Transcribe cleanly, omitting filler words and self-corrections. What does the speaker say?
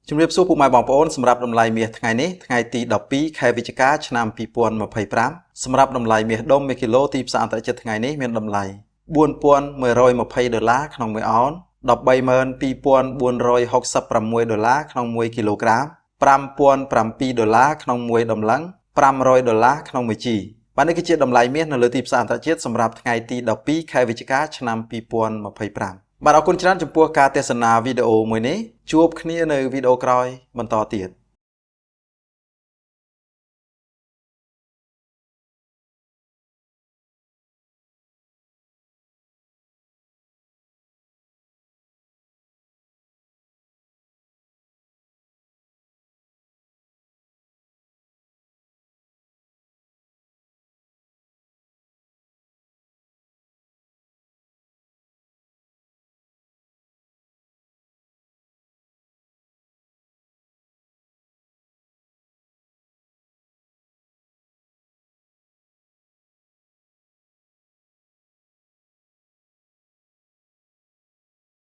ជំរាបសួរពុកម៉ែបងប្អូនសម្រាប់តម្លៃមាសថ្ងៃនេះថ្ងៃទី12ខែវិច្ឆិកាឆ្នាំ2025សម្រាប់តម្លៃមាសដុំ1គីឡូទីផ្សារអន្តរជាតិថ្ងៃនេះមានតម្លៃ$4,120ក្នុង1អោន$132,466ក្នុង1គីឡូក្រាម$5,007ក្នុង1តម្លឹង$500ក្នុង1ជីបាទនេះគឺជាតម្លៃមាសនៅលើទីផ្សារអន្តរជាតិសម្រាប់ថ្ងៃទី12ខែវិច្ឆិកាឆ្នាំ2025បាទអរគុណច្រើនចំពោះការទស្សនាវីដេអូមួយនេះជួបគ្នានៅវីដេអូក្រោយបន្តទៀត